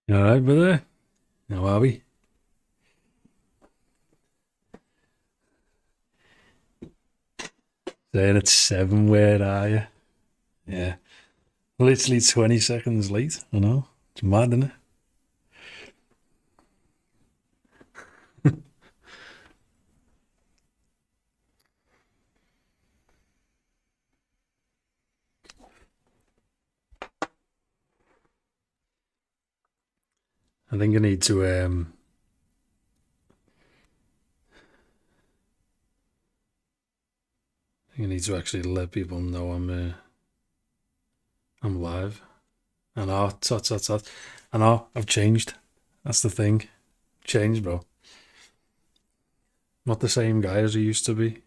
You all right, brother? How are we? Saying it's seven. Where are you? Yeah, literally 20 seconds late. I know. It's mad, isn't it? I think I need to. I think I need to actually let people know I'm live. I know. Tot. I know. I've changed. That's the thing. Changed, bro. Not the same guy as I used to be.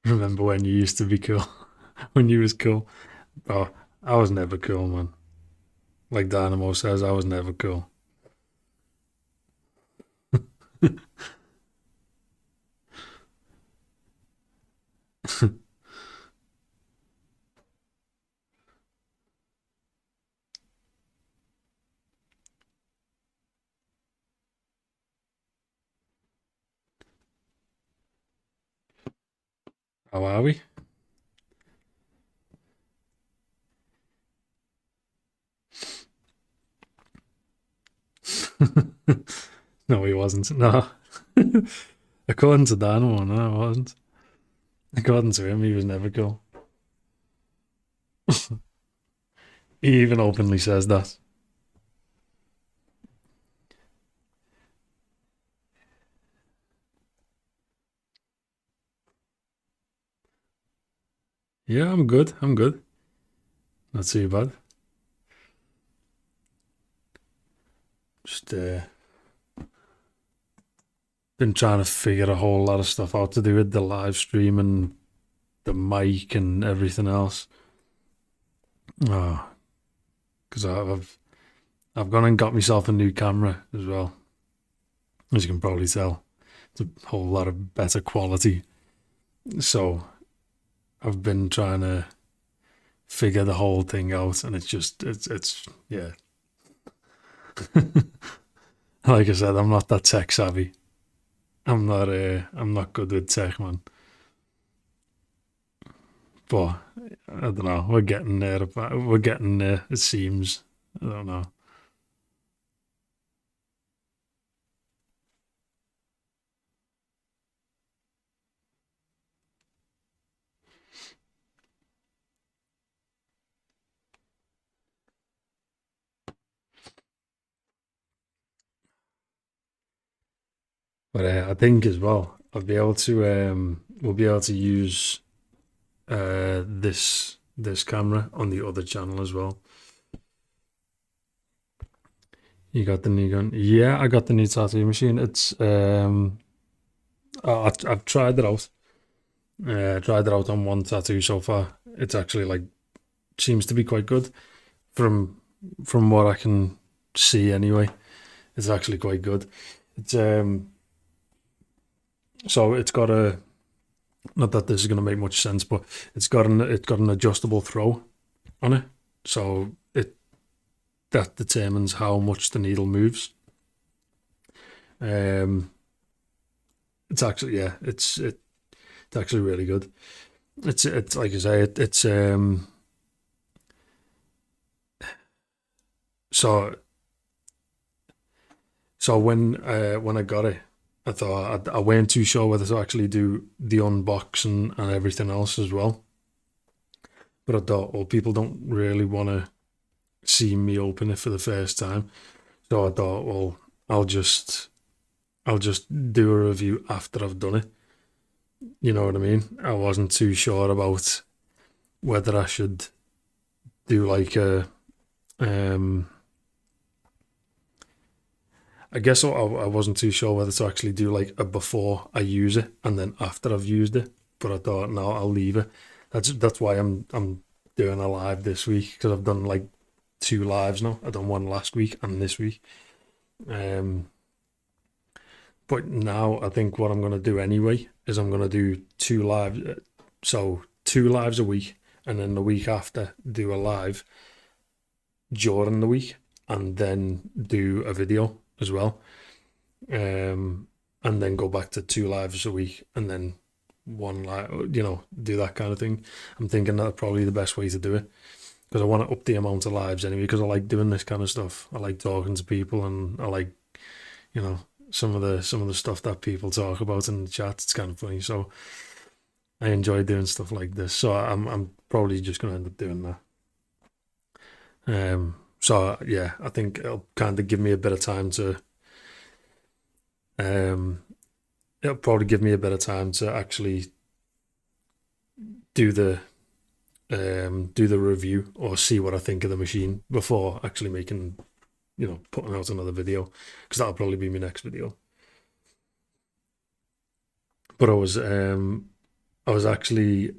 Remember when you used to be cool? When you was cool? Oh, I was never cool, man. Like Dynamo says, I was never cool. How are we? No, he wasn't. No. According to Dano, no, I wasn't. According to him, he was never cool. He even openly says that. Yeah, I'm good. I'm good. Not too bad. Just been trying to figure a whole lot of stuff out to do with the live stream and the mic and everything else. Oh, because I've gone and got myself a new camera as well. As you can probably tell, it's a whole lot of better quality. So I've been trying to figure the whole thing out, and it's yeah. Like I said, I'm not that tech savvy. I'm not good with tech, man. But I don't know. We're getting there. We're getting there. It seems. I don't know. But I think as well, I'll be able to. We'll be able to use this camera on the other channel as well. You got the new gun? Yeah, I got the new tattoo machine. It's I've tried it out. Tried it out on one tattoo so far. It's actually like seems to be quite good from what I can see anyway. It's actually quite good. It's so it's got a, not that this is going to make much sense, but it's got an adjustable throw on it, so it that determines how much the needle moves. Um, it's actually yeah, it's actually really good. It's like I say, it's so when I got it, I thought I weren't too sure whether to actually do the unboxing and everything else as well. But I thought, well, people don't really want to see me open it for the first time, so I thought, well, I'll just do a review after I've done it. You know what I mean? I wasn't too sure about whether I should do like a um I guess I wasn't too sure whether to actually do like a before I use it and then after I've used it. But I thought, no, I'll leave it. That's why I'm doing a live this week, because I've done like 2 lives now. I done one last week and this week. But now I think what I'm gonna do anyway is I'm gonna do 2 lives. So 2 lives a week, and then the week after do a live during the week, and then do a video as well. And then go back to 2 lives a week, and then 1 live, do that kind of thing. I'm thinking that's probably the best way to do it, because I want to up the amount of lives anyway, because I like doing this kind of stuff. I like talking to people, and I like, some of the stuff that people talk about in the chat. It's kind of funny, so I enjoy doing stuff like this. So I'm probably just gonna end up doing that. So yeah, I think it'll kind of give me a bit of time to it'll probably give me a bit of time to actually do the review, or see what I think of the machine before actually making, putting out another video, because that'll probably be my next video. But I was actually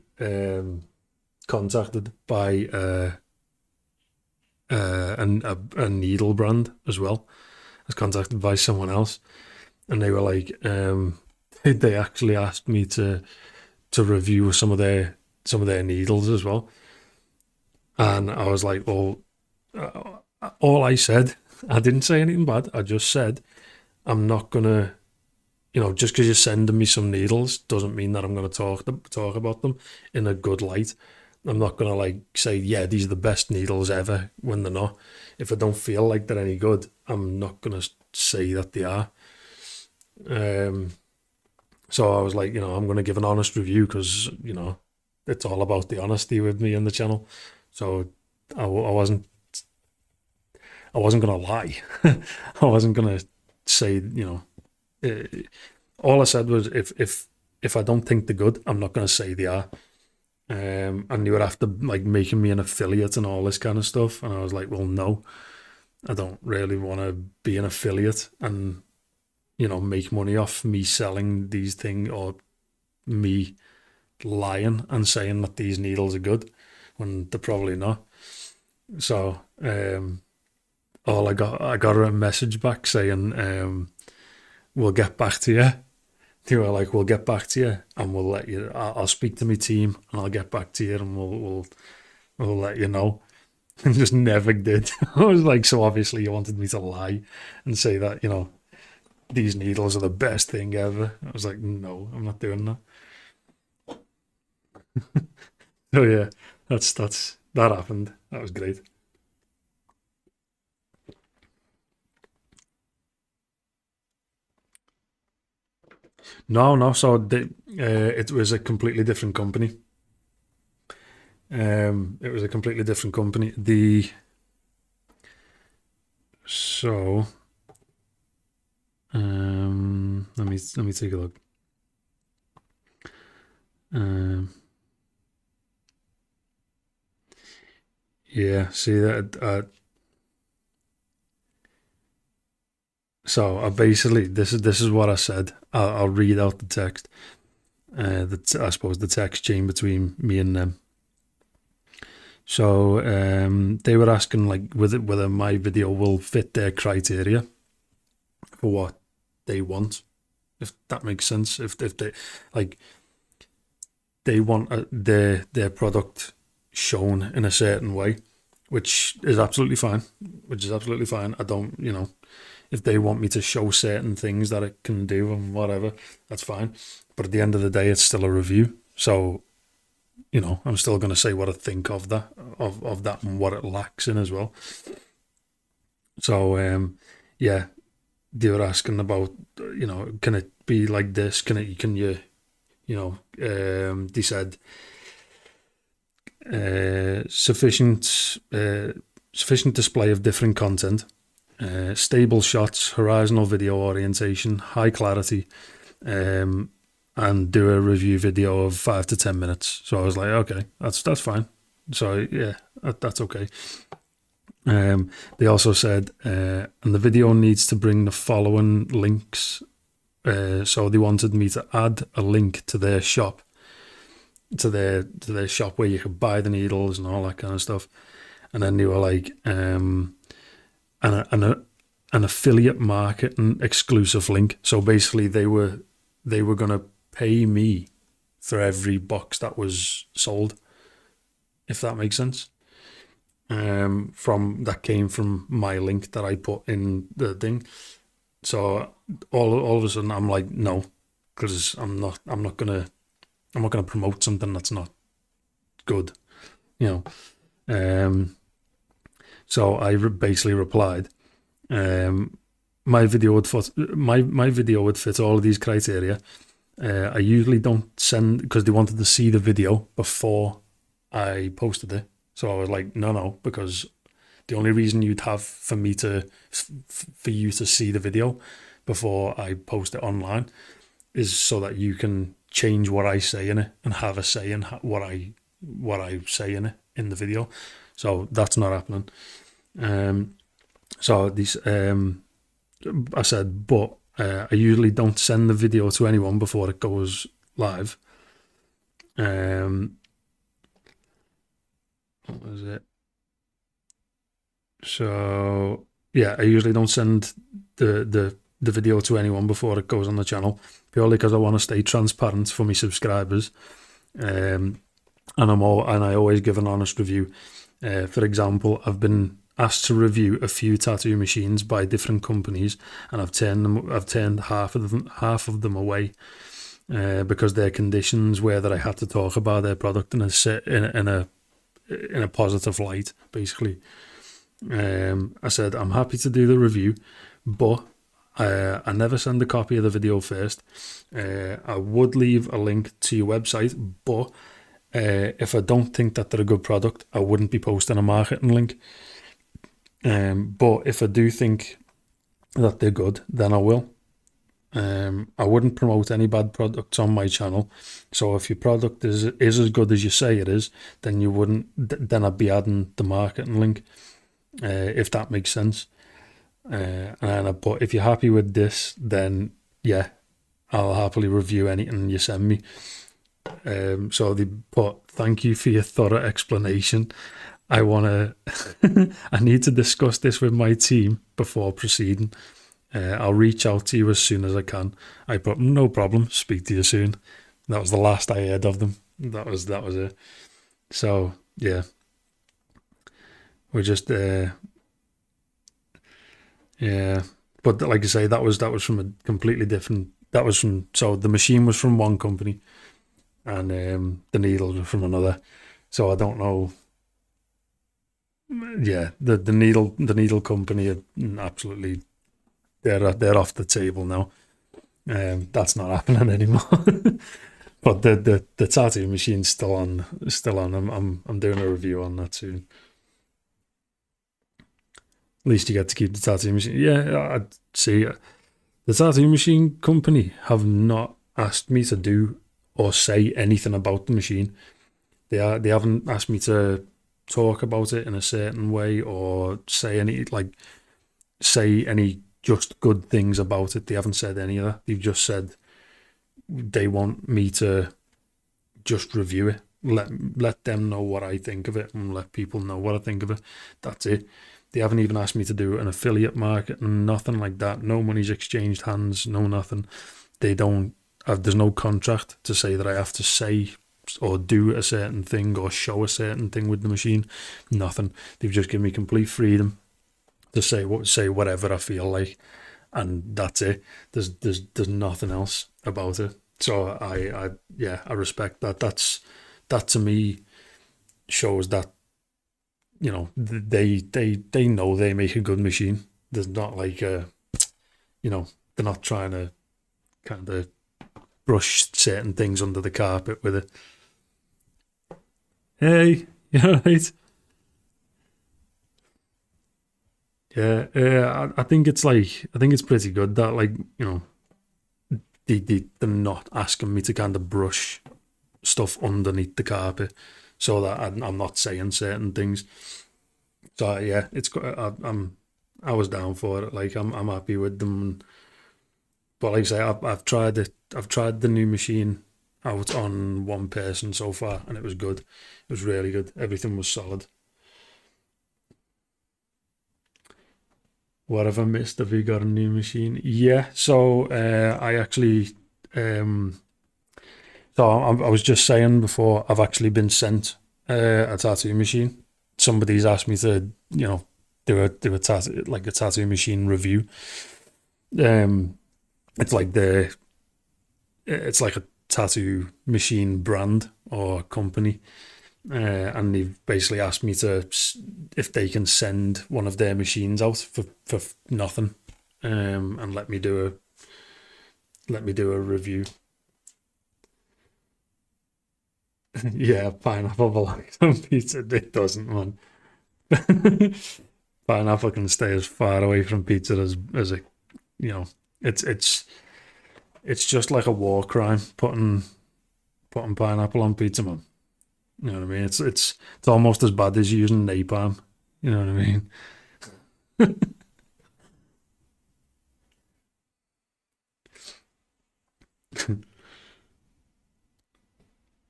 contacted by a needle brand as well. I was contacted by someone else, and they were like, they actually asked me to review some of their needles as well. And I was like, well, all I said, I didn't say anything bad. I just said, I'm not gonna, just because you're sending me some needles doesn't mean that I'm gonna talk about them in a good light. I'm not gonna like say, yeah, these are the best needles ever, when they're not. If I don't feel like they're any good, I'm not gonna say that they are. So I was like, I'm gonna give an honest review, because it's all about the honesty with me in the channel. So I wasn't gonna lie. I wasn't gonna say, all I said was, if I don't think they're good, I'm not gonna say they are. And you were after like making me an affiliate and all this kind of stuff, and I was like, well, no, I don't really want to be an affiliate and make money off me selling these things, or me lying and saying that these needles are good when they're probably not. So I got a message back saying, we'll get back to you. They were like, we'll get back to you, and we'll let you. I'll speak to my team, and I'll get back to you, and we'll let you know. And just never did. I was like, so obviously you wanted me to lie and say that these needles are the best thing ever. I was like, no, I'm not doing that. So yeah, that happened. That was great. No. So it was a completely different company. It was a completely different company. Let me take a look. Yeah, see that. So I basically, this is what I said. I'll read out the text. I suppose the text chain between me and them. So they were asking like whether my video will fit their criteria for what they want, if that makes sense. If they like, they want their product shown in a certain way, which is absolutely fine. I don't, if they want me to show certain things that it can do and whatever, that's fine. But at the end of the day, it's still a review. So, I'm still going to say what I think of that, of that, and what it lacks in as well. So, yeah, they were asking about, can it be like this? Can you, they said, sufficient display of different content, stable shots, horizontal video orientation, high clarity, and do a review video of 5 to 10 minutes. So I was like, okay, that's fine. So yeah, that's okay. They also said, and the video needs to bring the following links. So they wanted me to add a link to their shop, to their shop where you could buy the needles and all that kind of stuff. And then they were like, an affiliate marketing exclusive link. So basically, they were gonna pay me for every box that was sold, if that makes sense. From that came from my link that I put in the thing. So all of a sudden I'm like, no, because I'm not gonna promote something that's not good, you know. So I basically replied, my video would fit all of these criteria. I usually don't send, because they wanted to see the video before I posted it. So I was like, no, because the only reason you'd have for you to see the video before I post it online is so that you can change what I say in it and have a say in what I say in it in the video. So that's not happening. So these, I said, but I usually don't send the video to anyone before it goes live. What was it? So yeah, I usually don't send the video to anyone before it goes on the channel, purely because I want to stay transparent for my subscribers. And I always give an honest review. For example, I've been asked to review a few tattoo machines by different companies, and I've turned half of them away because their conditions were that I had to talk about their product in a positive light, basically. I said, I'm happy to do the review, but I never send a copy of the video first. I would leave a link to your website, but if I don't think that they're a good product, I wouldn't be posting a marketing link. But if I do think that they're good, then I will. I wouldn't promote any bad products on my channel. So if your product is as good as you say it is, then you wouldn't. Then I'd be adding the marketing link, if that makes sense. But if you're happy with this, then yeah, I'll happily review anything you send me. So they put, thank you for your thorough explanation. I need to discuss this with my team before proceeding. I'll reach out to you as soon as I can. I put, no problem, speak to you soon. That was the last I heard of them. That was it. So yeah, we're just yeah. But like I say, that was from a completely different. So the machine was from one company, and the needles were from another. So I don't know. Yeah, the needle company are absolutely, they're off the table now. That's not happening anymore. But the tattoo machine's still on. I'm doing a review on that soon. At least you get to keep the tattoo machine. Yeah, I'd see. The tattoo machine company have not asked me to do or say anything about the machine. They haven't asked me to talk about it in a certain way or say any just good things about it. They haven't said any of that. They've just said they want me to just review it, let them know what I think of it, and let people know what I think of it. That's it. They haven't even asked me to do an affiliate market and nothing like that. No money's exchanged hands, no nothing. They don't there's no contract to say that I have to say or do a certain thing or show a certain thing with the machine. Nothing. They've just given me complete freedom to say whatever I feel like, and that's it. There's nothing else about it. So I respect that. That to me shows that, you know, they know they make a good machine. There's not like they're not trying to kind of brush certain things under the carpet with it. Hey, you right? Yeah, I think it's pretty good that, like, you know, they're not asking me to kind of brush stuff underneath the carpet so that I'm not saying certain things. So yeah, I was down for it. Like I'm happy with them. But like I say, I've tried it. I've tried the new machine out on one person so far, and it was good. It was really good. Everything was solid. What have I missed? Have you got a new machine? Yeah. So I actually, um, I was just saying before, I've actually been sent a tattoo machine. Somebody's asked me to, do a tattoo like a tattoo machine review. Um, it's like it's like a tattoo machine brand or company, and they've basically asked me to if they can send one of their machines out for nothing, and let me do a review. Yeah, pineapple belongs on pizza. It doesn't, man. Pineapple can stay as far away from pizza as a you know. It's it's it's just like a war crime putting pineapple on pizza, man. You know what I mean? It's almost as bad as using napalm. You know what I mean?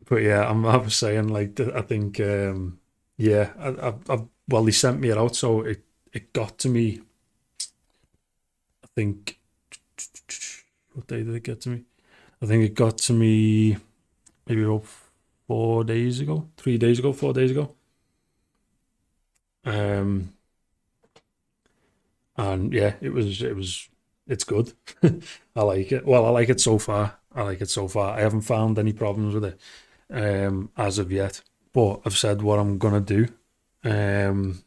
But yeah, I was saying like I think yeah, well they sent me it out, so it got to me. I think what day did it get to me? I think it got to me maybe about 4 days ago, 3 days ago, 4 days ago. Um, and yeah, it's good. I like it. Well, I like it so far. I like it so far. I haven't found any problems with it as of yet. But I've said what I'm gonna do. Um,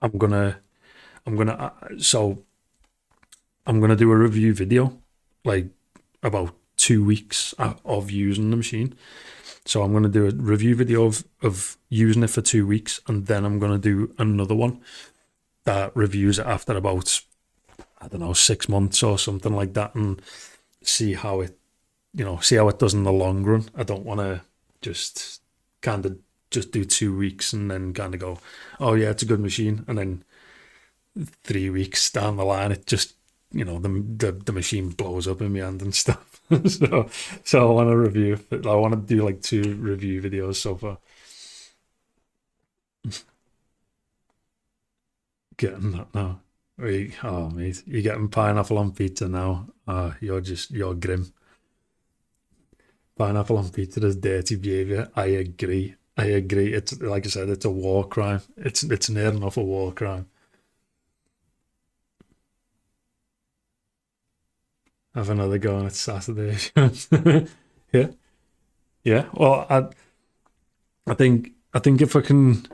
I'm gonna I'm gonna so I'm gonna do a review video like about 2 weeks of using the machine. So I'm gonna do a review video of using it for 2 weeks, and then I'm gonna do another one that reviews it after about I don't know 6 months or something like that, and see how it see how it does in the long run. I don't want to just kind of just do 2 weeks and then kind of go, oh yeah, it's a good machine, and then 3 weeks down the line, it just the machine blows up in my hand and stuff. So I want to review. I want to do like two review videos so far. Getting that now. Oh mate, you're getting pineapple on pizza now. You're grim. Pineapple on pizza is dirty behaviour. I agree. I agree. It's like I said, it's a war crime. It's near enough a war crime. Have another go on it Saturday. Yeah, yeah. Well, I think if I can,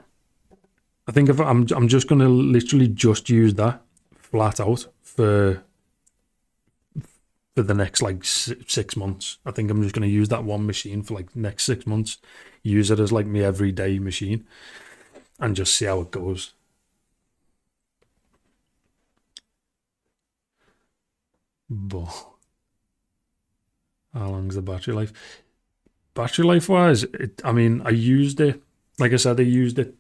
I think if I'm just gonna literally just use that flat out for the next like 6 months. I think I'm just gonna use that one machine for like the next 6 months. Use it as like my everyday machine and just see how it goes. But how long's the battery life? Battery life wise, I mean, I used it. Like I said, I used it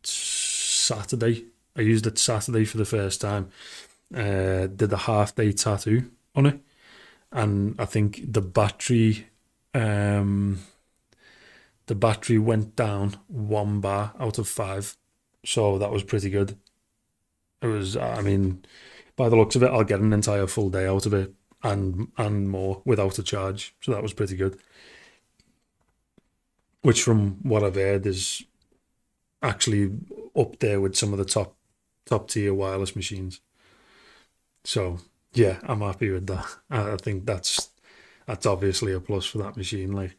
Saturday. I used it Saturday for the first time. Did a half day tattoo on it, and I think um, the battery went down 1 bar out of 5. So that was pretty good. It was. I mean, by the looks of it, I'll get an entire full day out of it and more without a charge. So that was pretty good. Which, from what I've heard, is actually up there with some of the top tier wireless machines. So yeah, I'm happy with that. I think that's obviously a plus for that machine. Like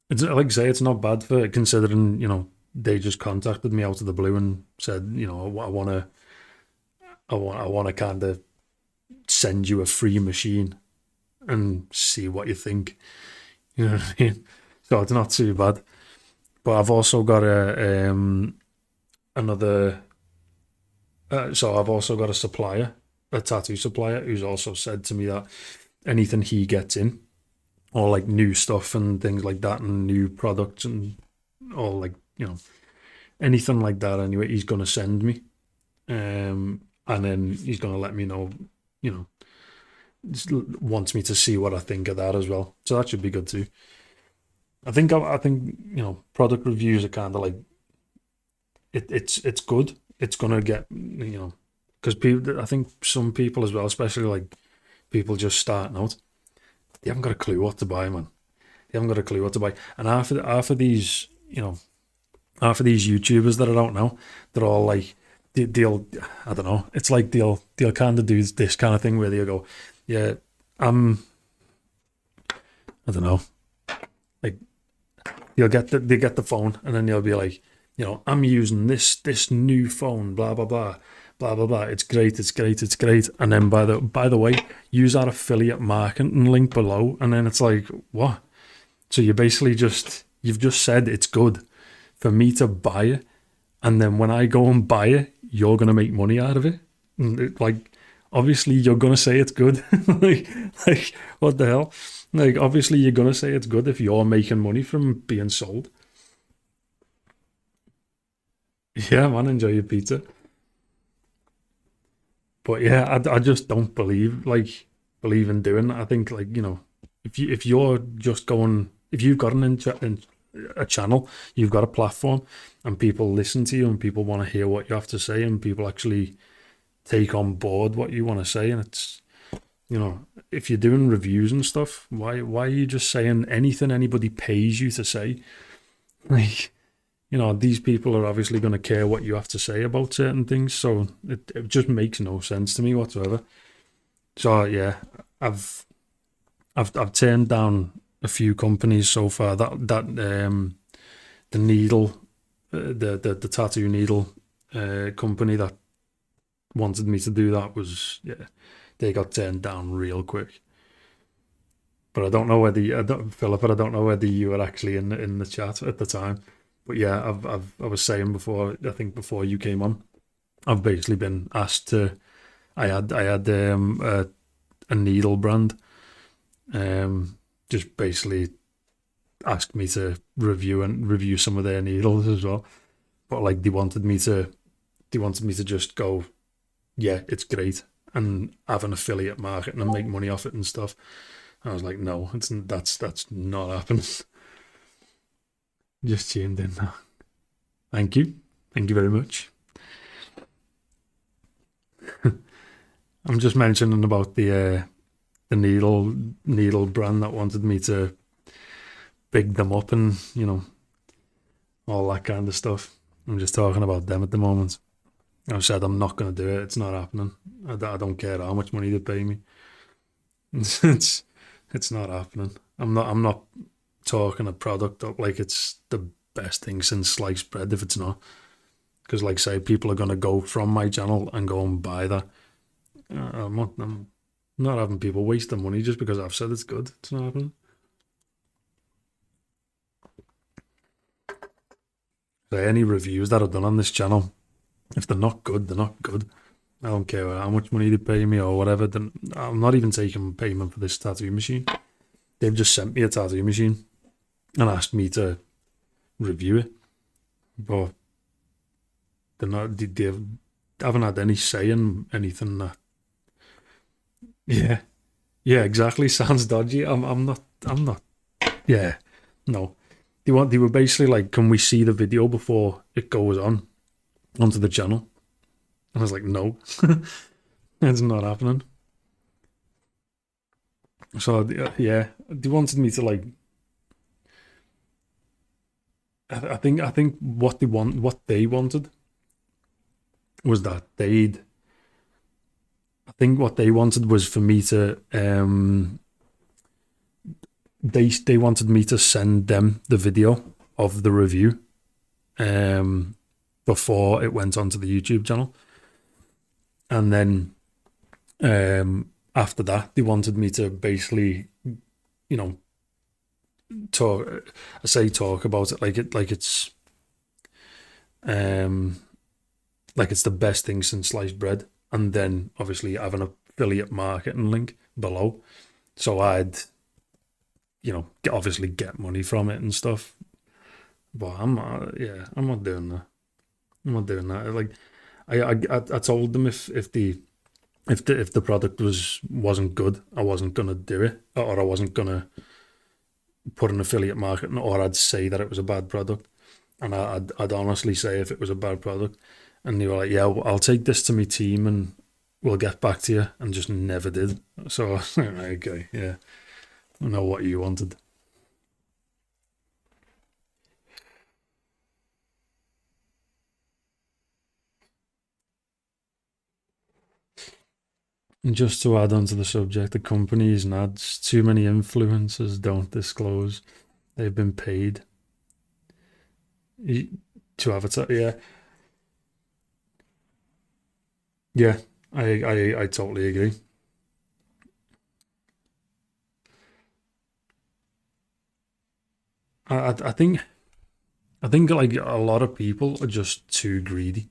it's like I say, it's not bad for considering they just contacted me out of the blue and said I want to kind of send you a free machine and see what you think. You know what I mean? So it's not too bad. But I've also got another. So I've also got a supplier, a tattoo supplier, who's also said to me that anything he gets in, or like new stuff and things like that, and new products and all like anything like that anyway, he's gonna send me, and then he's gonna let me know, you know, just wants me to see what I think of that as well. So that should be good too. I think product reviews are kind of like it's good. It's gonna get because people. I think some people as well, especially like people just starting out, they haven't got a clue what to buy, man. They haven't got a clue what to buy. And after these, after these YouTubers that are out now, they're all like, they'll I don't know. It's like they'll kind of do this kind of thing where they'll go, yeah, I don't know, like they get the phone and then they'll be like, I'm using this new phone, blah blah blah, blah blah blah. It's great, it's great, it's great. And then by the way, use our affiliate marketing link below, and then it's like, what? So you've just said it's good for me to buy it, and then when I go and buy it, you're gonna make money out of it. Like, obviously you're gonna say it's good. like what the hell? Like, obviously you're gonna say it's good if you're making money from being sold. Yeah, man, enjoy your pizza. But yeah, I just don't believe in doing that. I think, like, if you're just going, if you've got a channel, you've got a platform, and people listen to you, and people want to hear what you have to say, and people actually take on board what you want to say, and it's, if you're doing reviews and stuff, why are you just saying anything anybody pays you to say? Like, these people are obviously going to care what you have to say about certain things, so it just makes no sense to me whatsoever. So yeah, I've turned down a few companies so far. The needle, the tattoo needle company that wanted me to do that was, yeah, they got turned down real quick. But I don't know whether Philip, I don't know whether you were actually in the chat at the time. But yeah, I was saying before, I think before you came on, I've basically been asked to. I had a needle brand, just basically asked me to review some of their needles as well. But like they wanted me to just go, yeah, it's great, and have an affiliate market and make money off it and stuff. And I was like, no, that's not happening. Just tuned in now. Thank you. Thank you very much. I'm just mentioning about the needle brand that wanted me to big them up and all that kind of stuff. I'm just talking about them at the moment. I've said I'm not going to do it. It's not happening. I don't care how much money they pay me. It's not happening. I'm not talking a product up like it's the best thing since sliced bread if it's not. Because, like, say, people are going to go from my channel and go and buy that. I'm not having people waste their money just because I've said it's good. It's not happening. So any reviews that I've done on this channel, if they're not good, they're not good. I don't care how much money they pay me or whatever. Then I'm not even taking payment for this tattoo machine. They've just sent me a tattoo machine and asked me to review it, but they haven't had any say in anything. That, yeah, yeah, exactly. Sounds dodgy. I'm not. Yeah, no. They were basically like, can we see the video before it goes onto the channel? And I was like, no, it's not happening. So yeah, they wanted me to like. I think what they wanted was that they'd. I think what they wanted was for me to they wanted me to send them the video of the review before it went onto the YouTube channel, and then after that they wanted me to basically talk about it like it's the best thing since sliced bread, and then obviously have an affiliate marketing link below, so I'd obviously get money from it and stuff. But I'm not doing that. I'm not doing that. Like, I told them if the product wasn't good, I wasn't gonna do it, or I wasn't gonna put an affiliate marketing, or I'd say that it was a bad product, and I'd honestly say if it was a bad product, and they were like, yeah, well, I'll take this to my team and we'll get back to you, and just never did. So I was like, okay, yeah, I know what you wanted. And just to add on to the subject, the companies and ads, too many influencers don't disclose they've been paid to advertise. Yeah, yeah, I totally agree. I think like a lot of people are just too greedy.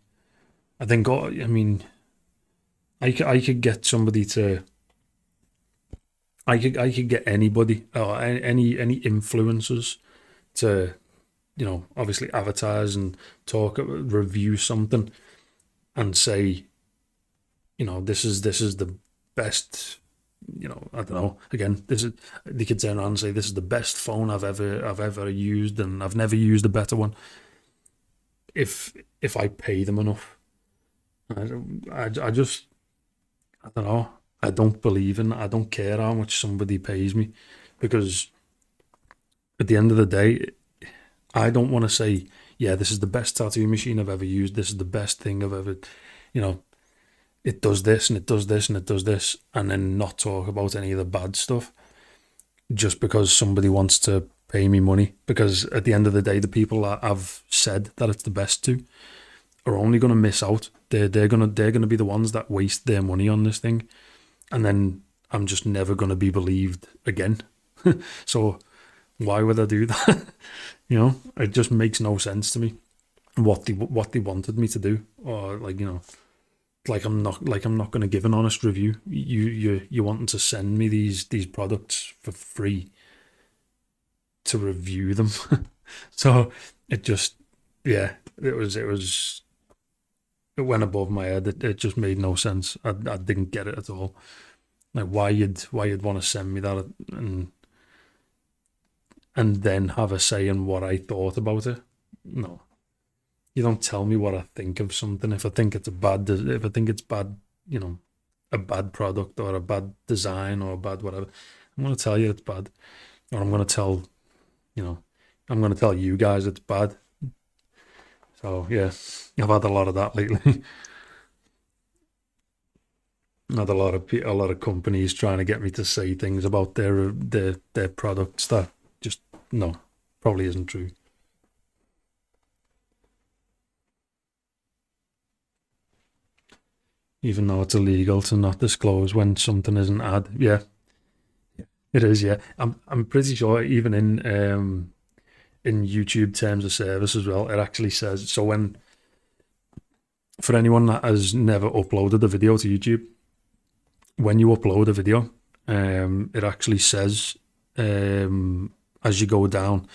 I think I mean I could get somebody to I could get anybody or any influencers to obviously advertise and talk review something and say this is the best. I don't know. Again, this is they could turn around and say this is the best phone I've ever used, and I've never used a better one. If I pay them enough, I just I don't know. I don't believe in. I don't care how much somebody pays me, because at the end of the day, I don't want to say, yeah, this is the best tattoo machine I've ever used. This is the best thing I've ever, you know, it does this and it does this and it does this, and then not talk about any of the bad stuff just because somebody wants to pay me money. Because at the end of the day, the people that I've said that it's the best to are only going to miss out. They're gonna be the ones that waste their money on this thing, and then I'm just never going to be believed again. So why would I do that? It just makes no sense to me what they wanted me to do, or like I'm not going to give an honest review. You wanting to send me these products for free to review them. So it just, yeah, it went above my head. It just made no sense. I didn't get it at all. Like why you'd want to send me that, and then have a say in what I thought about it. No, you don't tell me what I think of something. If I think it's bad, a bad product or a bad design or a bad whatever, I'm gonna tell you it's bad, or you know, I'm gonna tell you guys it's bad. So yeah, I've had a lot of that lately. Had a lot of companies trying to get me to say things about their products that just no, probably isn't true. Even though it's illegal to not disclose when something is an ad. Yeah, it is. Yeah, I'm pretty sure even in YouTube terms of service as well, it actually says so. When For anyone that has never uploaded a video to YouTube, when you upload a video, it actually says, as you go down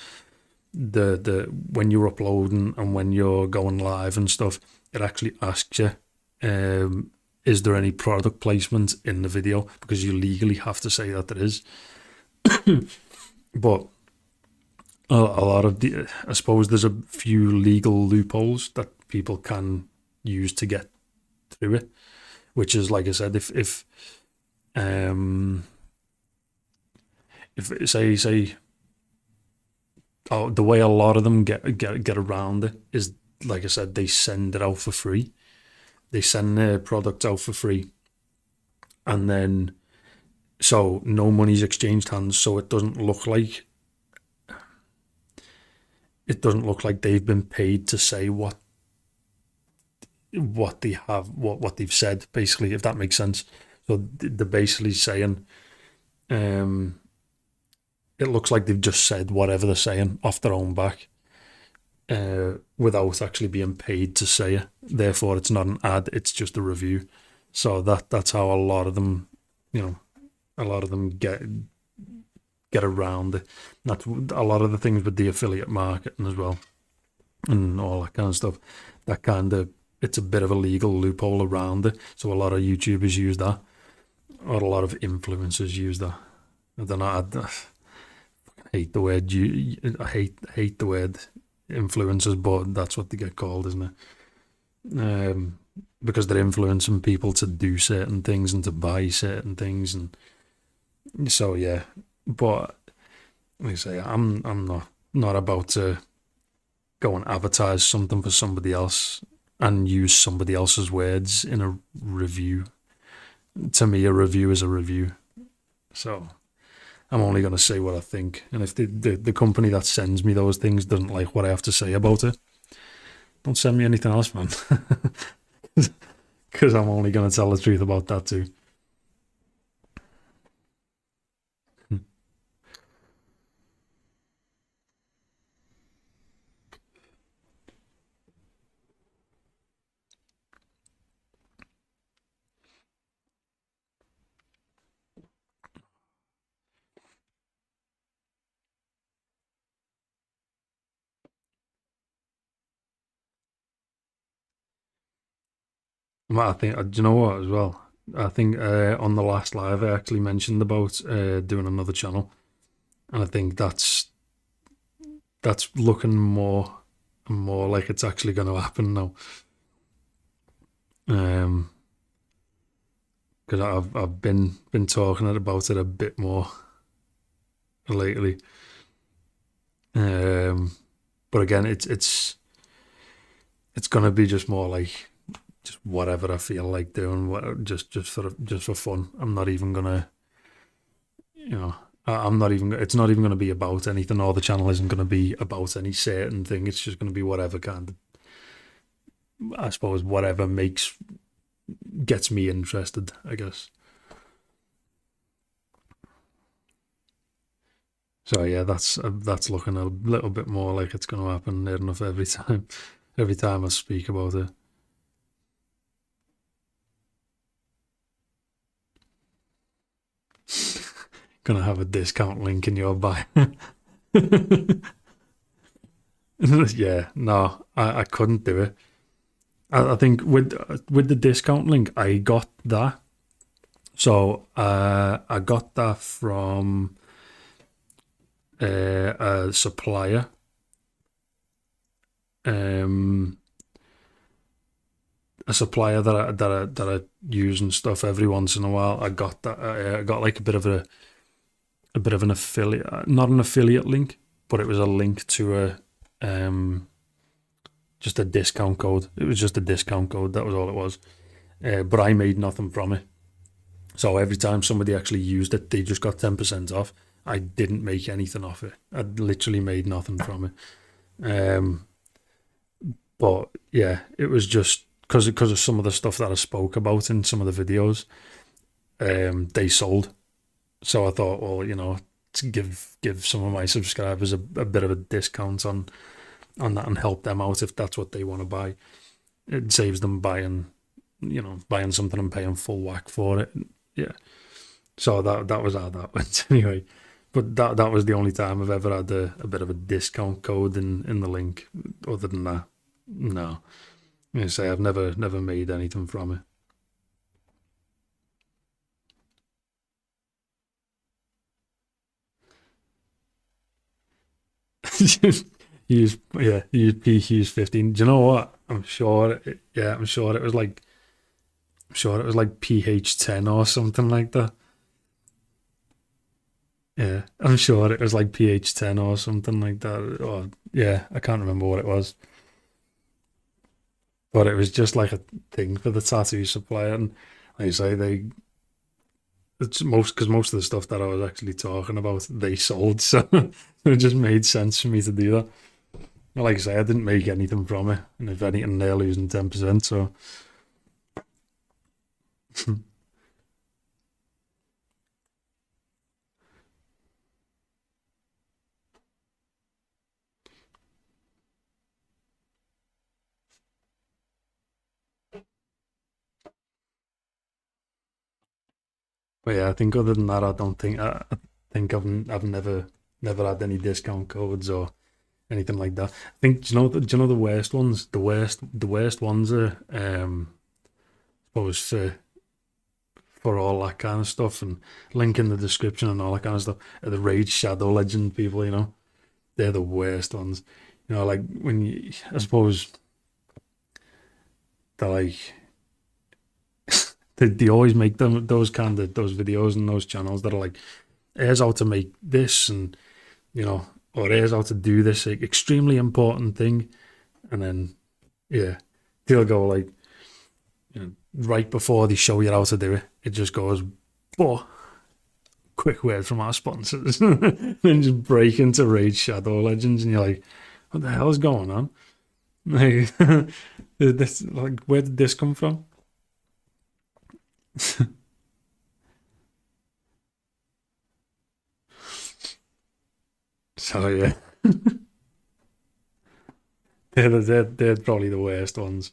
the when you're uploading and when you're going live and stuff, it actually asks you, is there any product placement in the video, because you legally have to say that there is. But a lot of I suppose there's a few legal loopholes that people can use to get through it, which is, like I said, um if say the way a lot of them get around it is, like I said, they send it out for free. They send their product out for free, and then so no money's exchanged hands, so it doesn't look like they've been paid to say what they have, what they've said, basically, if that makes sense. So they're basically saying, um it looks like they've just said whatever they're saying off their own back, without actually being paid to say it. Therefore, it's not an ad; it's just a review. So that's how you know, a lot of them get around it. That's a lot of the things with the affiliate marketing as well. and all that kind of stuff. That kind of, it's a bit of a legal loophole around it. So a lot of YouTubers use that, or a lot of influencers use that. I don't know. I hate the word. I hate the word influencers, but that's what they get called, isn't it? Because they're influencing people to do certain things and to buy certain things, and so yeah. But like I say, I'm not about to go and advertise something for somebody else and use somebody else's words in a review. To me, a review is a review. So I'm only going to say what I think. And if the company that sends me those things doesn't like what I have to say about it, don't send me anything else, man. Because I'm only going to tell the truth about that too. Well, I think, do you know what, as well? I think on the last live, I actually mentioned about doing another channel. And I think that's looking more and more like it's actually going to happen now. Because I've been talking about it a bit more lately. But again, it's gonna be just more like just whatever I feel like doing, just for fun. I'm not even gonna, you know, I'm not even. It's not even gonna be about anything. Or the channel isn't gonna be about any certain thing. It's just gonna be whatever kind of, I suppose, whatever gets me interested, I guess. So yeah, that's looking a little bit more like it's going to happen near enough every time I speak about it. Gonna have a discount link in your bio. Yeah, no, I couldn't do it. I think with the discount link, I got that. So I got that from a supplier. A supplier that I use and stuff every once in a while. I got that. I got like a bit of an affiliate, not an affiliate link, but it was a link to just a discount code. It was just a discount code. That was all it was. But I made nothing from it. So every time somebody actually used it, they just got 10% off. I didn't make anything off it. I literally made nothing from it. But yeah, it was just because of some of the stuff that I spoke about in some of the videos. They sold, so I thought, well, to give some of my subscribers a bit of a discount on that and help them out if that's what they want to buy. It saves them buying something and paying full whack for it. Yeah. So that was how that went anyway. But that was the only time I've ever had a bit of a discount code in the link. Other than that, no. I say I've never made anything from it. use PQ's 15. Do you know what? I'm sure it was like PH10 or something like that. Yeah, I'm sure it was like PH10 or something like that. Or yeah, I can't remember what it was, but it was just like a thing for the tattoo supplier. And like I say, it's most of the stuff that I was actually talking about they sold, so it just made sense for me to do that. Like I say, I didn't make anything from it, and if anything, they're losing 10%. So but yeah, I think other than that, I don't think I think I've never had any discount codes or anything like that. I think, do you know the worst ones? The worst ones are suppose for all that kind of stuff, and link in the description and all that kind of stuff, are the Raid Shadow Legend people. They're the worst ones. Like when you, I suppose they're like they always make them those videos and those channels that are like, here's how to make this, and or here's how to do this like, extremely important thing, and then yeah, they'll go like, right before they show you how to do it, it just goes, but quick word from our sponsors, then just break into Raid Shadow Legends, and you're like, what the hell is going on? Like, this, like, where did this come from? So yeah, they're probably the worst ones.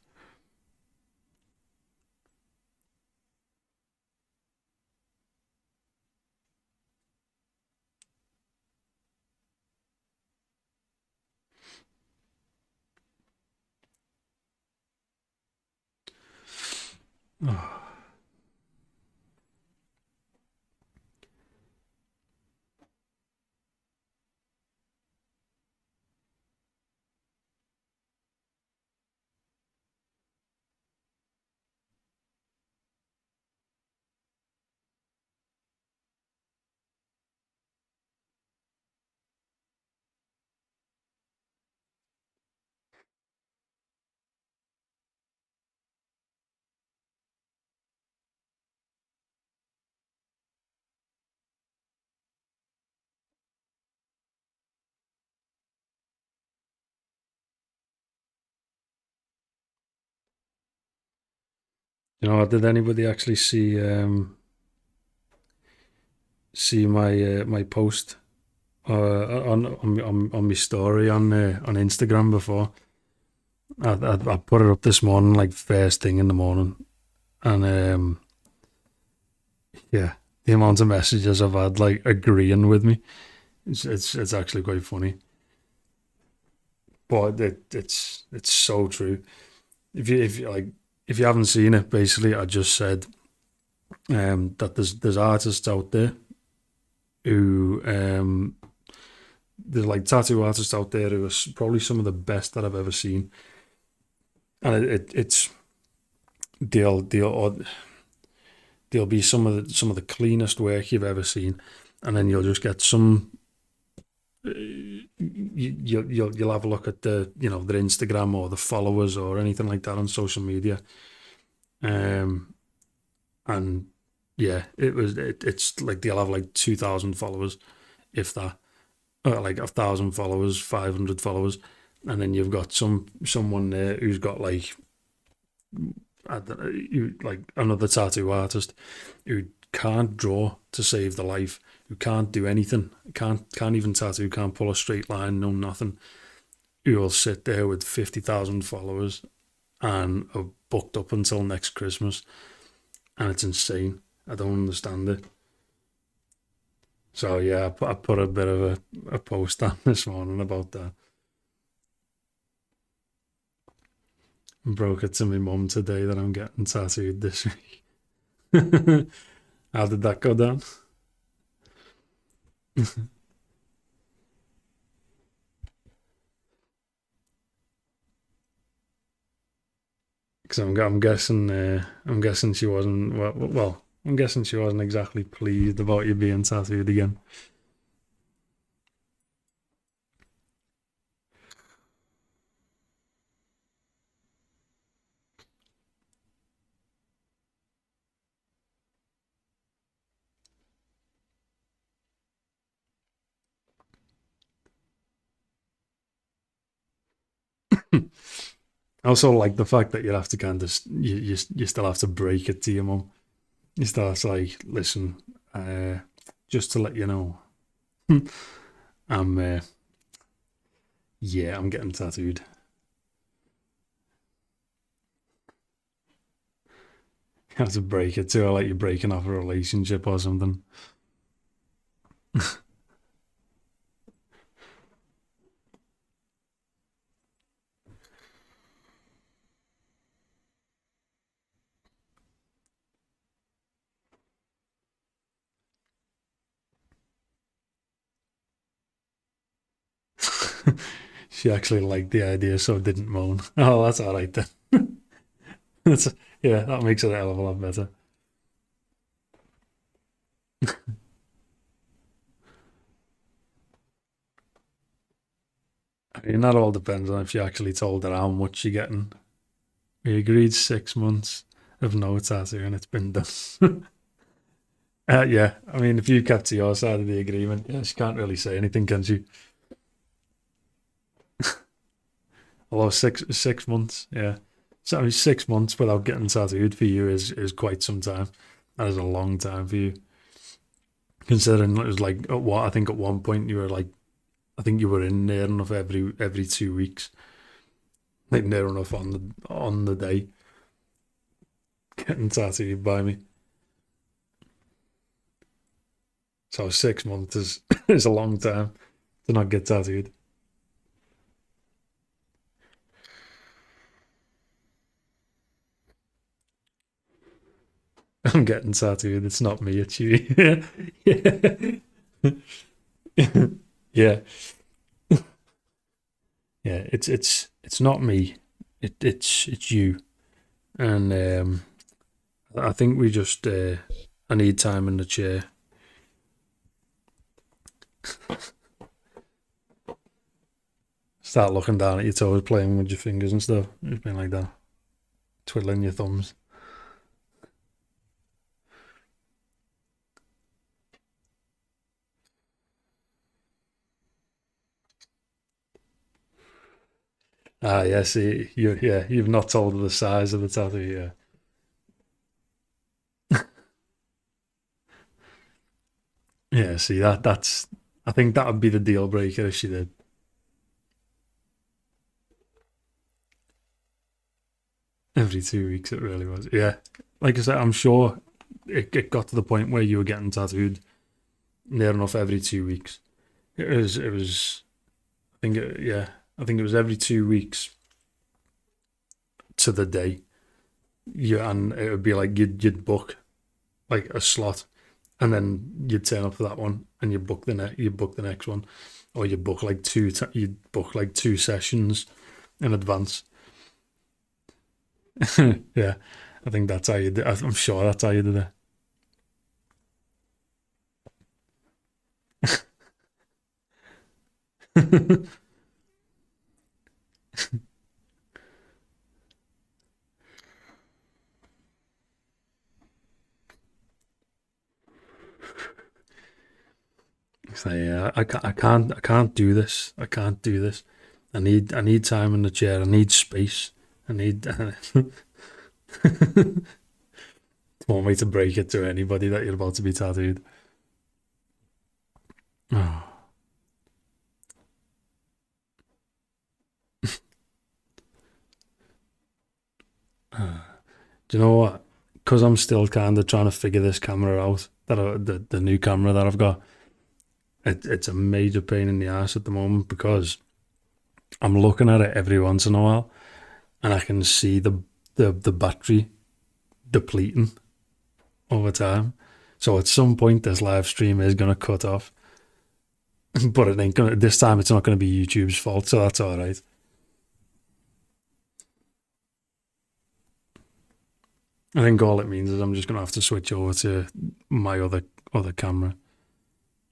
Oh, did anybody actually see my post on my story on Instagram before? I put it up this morning, like first thing in the morning, and yeah, the amount of messages I've had like agreeing with me, it's actually quite funny. But it's so true. If you haven't seen it, basically, I just said that there's artists out there who there's like tattoo artists out there who are probably some of the best that I've ever seen, and it's they'll be some of the cleanest work you've ever seen, and then you'll just get some. You'll have a look at their Instagram or the followers or anything like that on social media, um, and yeah, it's like they'll have like 2,000 followers, if that, or like 1,000 followers, 500 followers, and then you've got someone there who's got like, I don't know, like another tattoo artist who can't draw to save their life, who can't do anything, can't even tattoo, can't pull a straight line, no nothing, who will sit there with 50,000 followers and are booked up until next Christmas, and it's insane. I don't understand it. So yeah, I put a bit of a post on this morning about that. And broke it to my mum today that I'm getting tattooed this week. How did that go down? Because I'm guessing she wasn't I'm guessing she wasn't exactly pleased about you being tattooed again. I also like the fact that you have to kind of you still have to break it to your mum. You still have to like, listen, just to let you know, I'm yeah, I'm getting tattooed. You have to break it to her like you're breaking off a relationship or something. She actually liked the idea, so didn't moan. Oh, that's all right then. That's, yeah, that makes it a hell of a lot better. I mean, that all depends on if you actually told her how much you're getting. We agreed 6 months of no tattoo, and it's been done. Yeah, I mean, if you kept to your side of the agreement, yeah, she can't really say anything, can she? Although 6 months, yeah. So I mean, 6 months without getting tattooed for you is quite some time. That is a long time for you, considering it was like at what I think at one point you were like, I think you were in near enough every 2 weeks, like near enough on the day getting tattooed by me. So 6 months is is a long time to not get tattooed. I'm getting tattooed. It's not me. It's you. Yeah, yeah, yeah. It's not me. It's you. And I think we just I need time in the chair. Start looking down at your toes, playing with your fingers and stuff. Just being like that, twiddling your thumbs. Ah, yeah. See, you've not told her the size of the tattoo. Yeah, yeah. See that's. I think that would be the deal breaker if she did. Every 2 weeks, it really was. Yeah, like I said, I'm sure it got to the point where you were getting tattooed near enough every 2 weeks. It was. I think yeah, I think it was every 2 weeks to the day. Yeah, and it would be like you'd book like a slot, and then you'd turn up for that one, and you book the next one, or you book like you book like 2 sessions in advance. Yeah, I think that's how you did. I'm sure that's how you did it. So yeah, I can't do this. I can't do this. I need time in the chair. I need space. I need. Want me to break it to anybody that you're about to be tattooed? Oh. Do you know what? Because I'm still kind of trying to figure this camera out. The new camera that I've got, it's a major pain in the ass at the moment because I'm looking at it every once in a while, and I can see the battery depleting over time. So at some point, this live stream is gonna cut off, but it ain't gonna. This time, it's not gonna be YouTube's fault, so that's all right. I think all it means is I'm just gonna have to switch over to my other camera.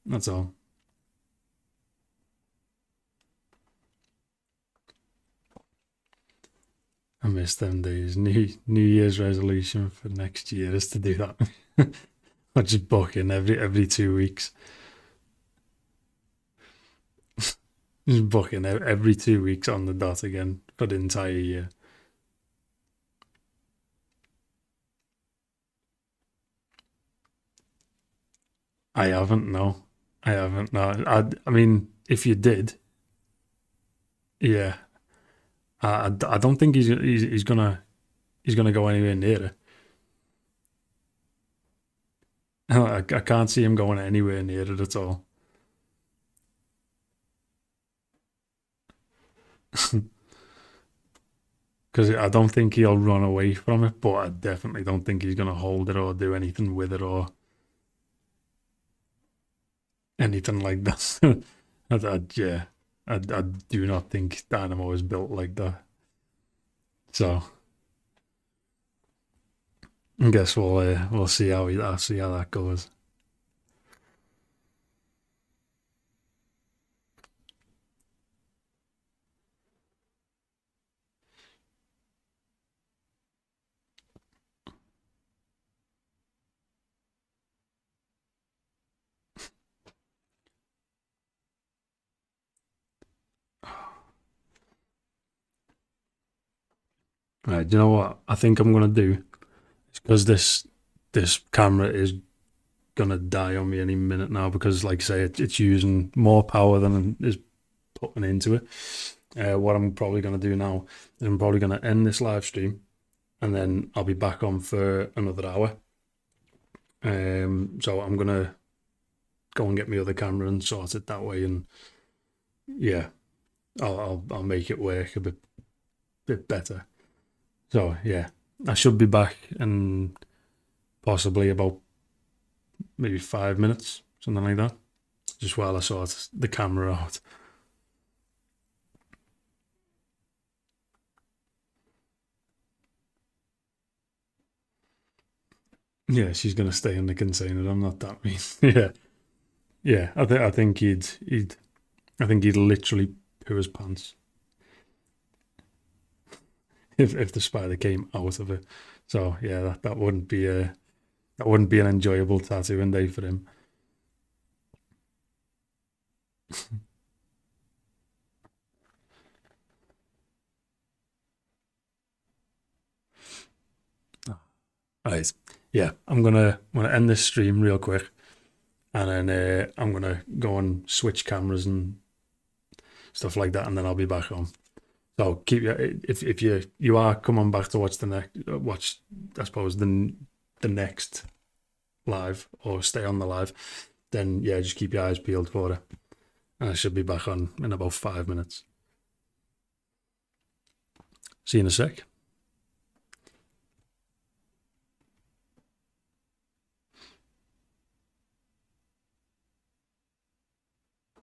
That's all. I miss them days. New Year's resolution for next year is to do that. I just book in every 2 weeks. Just book in every 2 weeks on the dot again for the entire year. I haven't, no. I haven't, no. I mean, if you did, yeah. I don't think he's gonna go anywhere near it. I can't see him going anywhere near it at all. Because I don't think he'll run away from it, but I definitely don't think he's gonna hold it or do anything with it or anything like that. Yeah. I do not think Dynamo is built like that. So I guess we'll see I'll see how that goes. Right, do you know what I think I'm gonna do? Because this camera is gonna die on me any minute now because, like I say, it's using more power than is putting into it. What I'm probably gonna do now is I'm probably gonna end this live stream and then I'll be back on for another hour. So I'm gonna go and get my other camera and sort it that way, and yeah, I'll make it work a bit better. So yeah, I should be back in possibly about maybe 5 minutes, something like that. Just while I sort the camera out. Yeah, she's gonna stay in the container. I'm not that mean. Yeah, yeah. I think he'd literally poo his pants if the spider came out of it. So yeah, that wouldn't be an enjoyable tattooing day for him. Right. Yeah, I'm gonna end this stream real quick, and then I'm gonna go and switch cameras and stuff like that, and then I'll be back on. So keep your if you are coming back to watch the next watch, I suppose the next live or stay on the live, then yeah, just keep your eyes peeled for it, and I should be back on in about 5 minutes. See you in a sec.